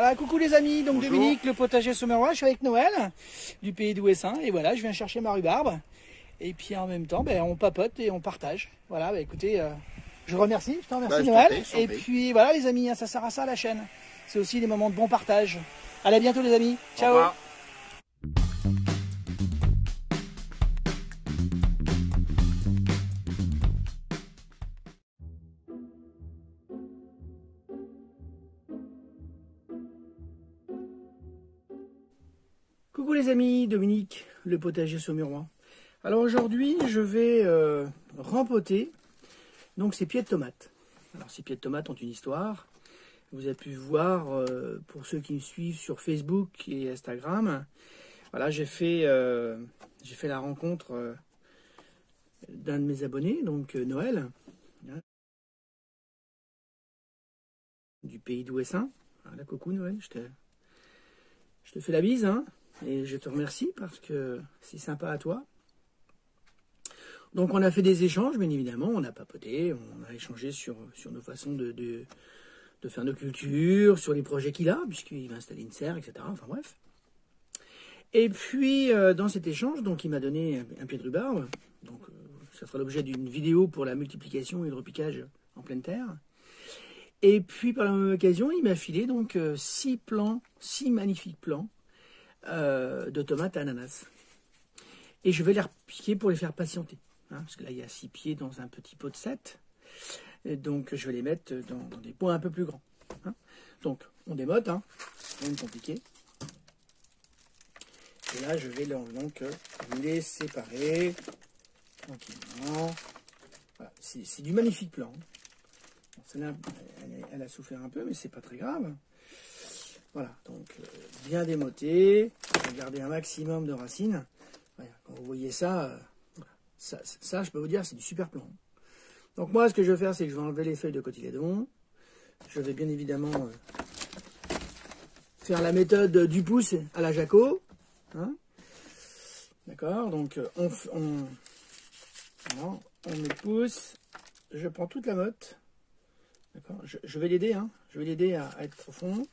Voilà, coucou les amis, donc Bonjour. Dominique, le potager Sommerois, je suis avec Noël, du pays d'Ouessin, et voilà, je viens chercher ma rhubarbe. Et puis en même temps, on papote et on partage. Voilà, écoutez, je vous remercie, je te remercie Noël. Et puis voilà les amis, ça sert à ça la chaîne. C'est aussi des moments de bon partage. Allez, à bientôt les amis, ciao. Au revoir. Coucou les amis, Dominique, le potager Saumurois. Alors aujourd'hui, je vais rempoter donc ces pieds de tomates. Alors ces pieds de tomates ont une histoire. Vous avez pu voir, pour ceux qui me suivent sur Facebook et Instagram, voilà, j'ai fait la rencontre d'un de mes abonnés, donc Noël, hein, du pays d'Ouessin. Voilà, coucou Noël, je te fais la bise, hein. Et je te remercie parce que c'est sympa à toi. Donc on a fait des échanges, bien évidemment, on a papoté, on a échangé sur nos façons de faire nos cultures, sur les projets qu'il a, puisqu'il va installer une serre, etc. Enfin bref. Et puis dans cet échange, donc il m'a donné un pied de rhubarbe. Donc ça fera l'objet d'une vidéo pour la multiplication et le repiquage en pleine terre. Et puis par la même occasion, il m'a filé donc 6 magnifiques plants de tomates à ananas. Et je vais les repiquer pour les faire patienter. Hein, parce que là, il y a 6 pieds dans un petit pot de 7. Et donc, je vais les mettre dans des pots un peu plus grands. Hein. Donc, on démote, hein, rien de compliqué. Et là, je vais donc les séparer tranquillement. Voilà, c'est du magnifique plant. Bon, celle-là, elle a souffert un peu, mais c'est pas très grave. Voilà, donc bien démoté, garder un maximum de racines. Voilà, quand vous voyez ça, ça, je peux vous dire, c'est du super plan. Donc moi, ce que je vais faire, c'est que je vais enlever les feuilles de cotylédon. Je vais bien évidemment faire la méthode du pouce à la Jaco. Hein, d'accord, donc on met le pouce. Je prends toute la motte. D'accord, je vais l'aider, hein, je vais l'aider à être profond.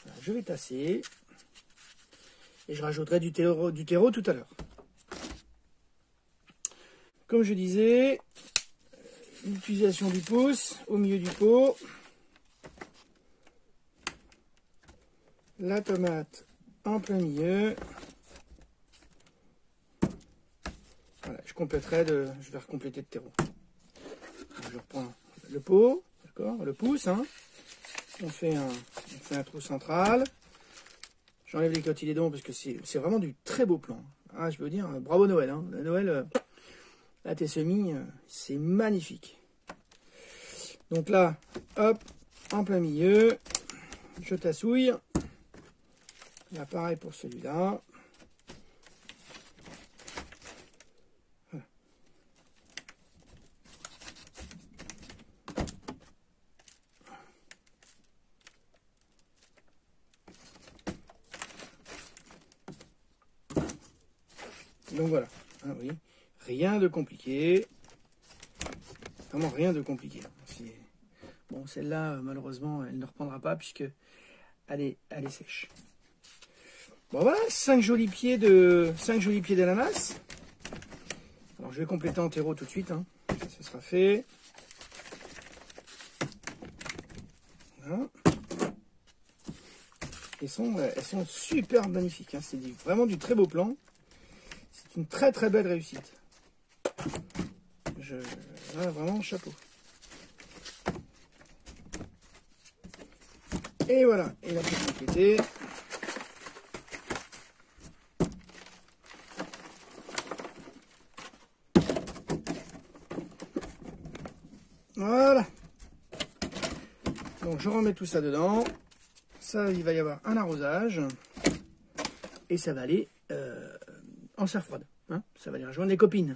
Voilà, je vais tasser. Et je rajouterai du terreau tout à l'heure. Comme je disais, l'utilisation du pouce au milieu du pot. La tomate en plein milieu. Voilà, je vais recompléter de terreau. Alors, je reprends le pot, d'accord, le pouce, hein. On fait un trou central. J'enlève les cotylédons parce que c'est vraiment du très beau plan. Ah, je peux vous dire, bravo Noël. Hein. Noël, là, tes semis, c'est magnifique. Donc là, hop, en plein milieu, je tassouille. Là, pareil pour celui-là. Voilà. Donc voilà, ah oui, rien de compliqué, vraiment rien de compliqué. Bon, celle-là, malheureusement, elle ne reprendra pas puisque elle est sèche. Bon voilà, 5 jolis pieds d'ananas. Alors je vais compléter en terreau tout de suite, hein. Ça, ce sera fait. Voilà. Elles sont super magnifiques, hein. C'est vraiment du très beau plan. C'est une très très belle réussite. Là, vraiment, chapeau. Et voilà, et la petite complétée. Voilà. Donc je remets tout ça dedans. Ça, il va y avoir un arrosage. Et ça va aller en serre froide. Hein, ça va aller rejoindre les copines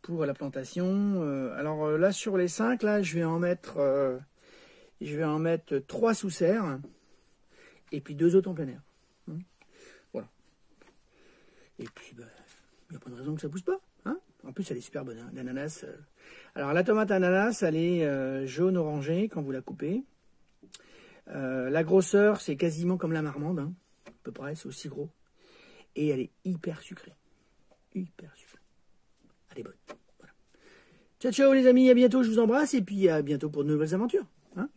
pour la plantation. Alors là, sur les 5, là, je vais en mettre 3 sous serre et puis 2 autres en plein air. Hein, voilà. Et puis, il n'y a pas de raison que ça ne pousse pas. Hein. En plus, elle est super bonne, hein, l'ananas. Alors, la tomate ananas, elle est jaune-orangée quand vous la coupez. La grosseur, c'est quasiment comme la marmande, hein. À peu près, c'est aussi gros. Et elle est hyper sucrée. Hyper sucrée. Elle est bonne. Voilà. Ciao, ciao les amis, à bientôt, je vous embrasse. Et puis à bientôt pour de nouvelles aventures. Hein.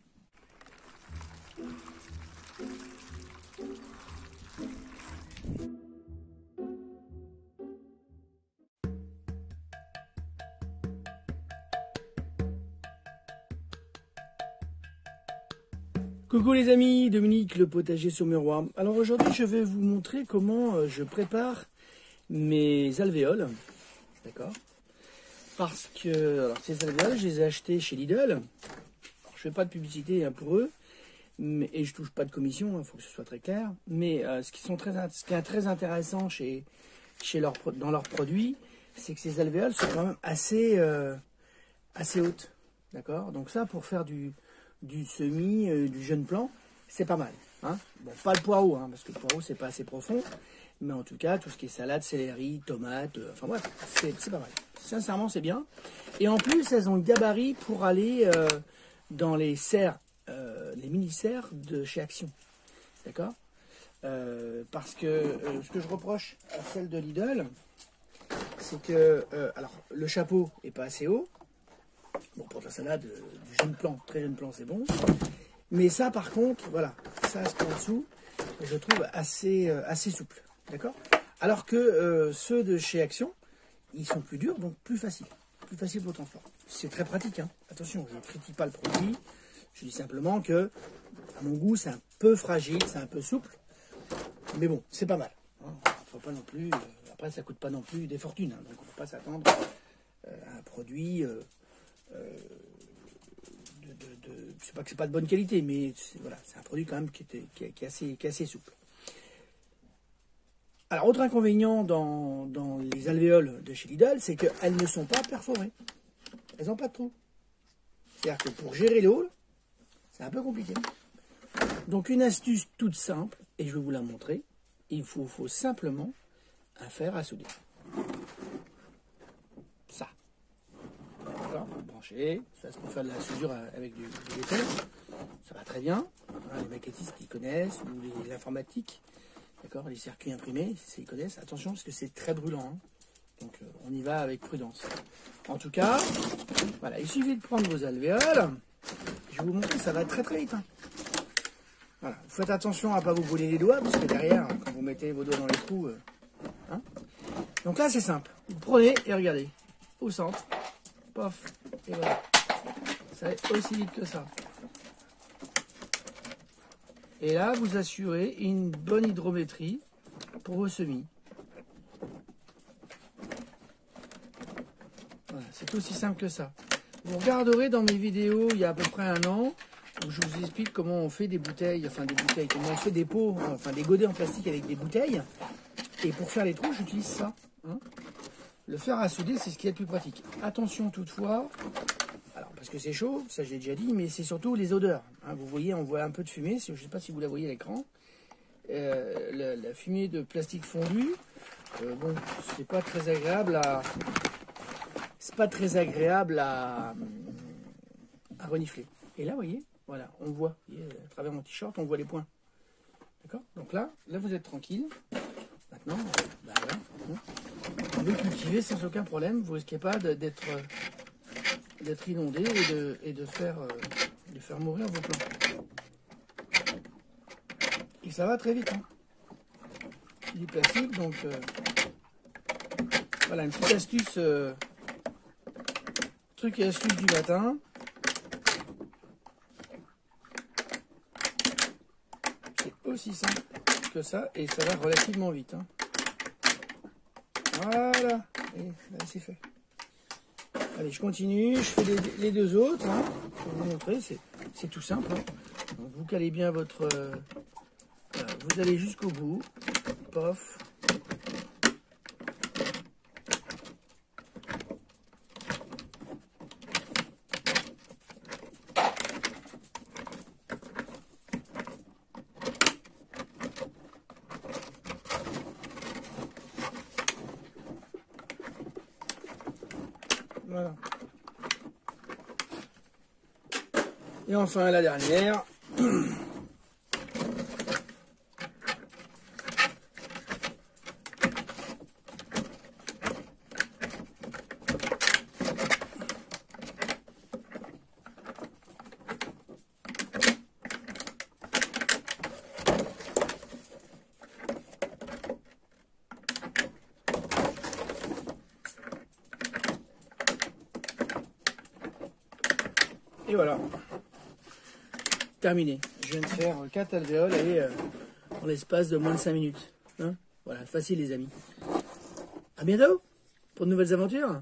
Coucou les amis, Dominique, le potager Saumurois. Alors aujourd'hui, je vais vous montrer comment je prépare mes alvéoles. D'accord? Parce que alors ces alvéoles, je les ai achetés chez Lidl. Alors, je fais pas de publicité hein, pour eux, mais, et je touche pas de commission, il faut que ce soit très clair. Mais ce qui est très intéressant dans leurs produits, c'est que ces alvéoles sont quand même assez hautes. D'accord? Donc ça, pour faire du semis, du jeune plant, c'est pas mal. Hein. Bon, pas le poireau, hein, parce que le poireau, c'est pas assez profond. Mais en tout cas, tout ce qui est salade, céleri, tomates, enfin bref, c'est pas mal. Sincèrement, c'est bien. Et en plus, elles ont le gabarit pour aller dans les serres, les mini-serres de chez Action. D'accord? Parce que ce que je reproche à celle de Lidl, c'est que alors, le chapeau est pas assez haut. Bon, pour la salade, du jeune plant, très jeune plant, c'est bon. Mais ça, par contre, voilà, ça, ce qu'il y a en dessous, je trouve assez souple. D'accord? Alors que ceux de chez Action, ils sont plus durs, donc plus faciles. Plus facile pour le transport. C'est très pratique, hein. Attention, je ne critique pas le produit. Je dis simplement que, à mon goût, c'est un peu fragile, c'est un peu souple. Mais bon, c'est pas mal. Hein. Faut pas non plus, après, ça coûte pas non plus des fortunes. Hein, donc, on ne peut pas s'attendre à un produit... c'est pas que c'est pas de bonne qualité, mais voilà, c'est un produit quand même qui est assez souple. Alors, autre inconvénient dans les alvéoles de chez Lidl, c'est qu'elles ne sont pas perforées. Elles n'ont pas de trou. C'est-à-dire que pour gérer l'eau, c'est un peu compliqué. Donc, une astuce toute simple, et je vais vous la montrer, il faut simplement un fer à souder. Ça. D'accord, branché. Ça, c'est pour faire de la soudure avec du béton. Ça va très bien. Hein, les maquettistes, ils connaissent, ou l'informatique. D'accord, les circuits imprimés, ils connaissent. Attention, parce que c'est très brûlant. Hein. Donc, on y va avec prudence. En tout cas, voilà, il suffit de prendre vos alvéoles. Je vais vous montrer, ça va très très vite. Hein. Voilà, vous faites attention à ne pas vous brûler les doigts, parce que derrière, quand vous mettez vos doigts dans les trous... hein. Donc là, c'est simple. Vous prenez et regardez. Au centre. Pof. Et voilà. Ça va aussi vite que ça. Et là, vous assurez une bonne hydrométrie pour vos semis. Voilà, c'est aussi simple que ça. Vous regarderez dans mes vidéos il y a à peu près un an, où je vous explique comment on fait des bouteilles, comment on fait des pots, enfin des godets en plastique avec des bouteilles. Et pour faire les trous, j'utilise ça. Hein. Le fer à souder, c'est ce qui est le plus pratique. Attention toutefois, alors parce que c'est chaud, ça je l'ai déjà dit, mais c'est surtout les odeurs. Hein, vous voyez, on voit un peu de fumée, je ne sais pas si vous la voyez à l'écran. La fumée de plastique fondu, bon, c'est pas très agréable à renifler. Et là, vous voyez, voilà, on voit, vous voyez, à travers mon t-shirt, on voit les points. D'accord? Donc là, vous êtes tranquille. Maintenant, bah voilà, vous pouvez cultiver sans aucun problème. Vous ne risquez pas d'être inondé et de faire mourir vos plants. Et ça va très vite. Hein. C'est du plastique, donc voilà une petite astuce, truc et astuce du matin. C'est aussi simple que ça et ça va relativement vite. Hein. Voilà, et là c'est fait. Allez, je continue, je fais les deux autres. Hein. Je vais vous montrer, c'est tout simple. Hein. Donc, vous calez bien votre... voilà, vous allez jusqu'au bout. Pof. Voilà. Et enfin la dernière. Et voilà. Terminé. Je viens de faire 4 alvéoles et en l'espace de moins de 5 minutes. Hein, voilà, facile les amis. À bientôt pour de nouvelles aventures.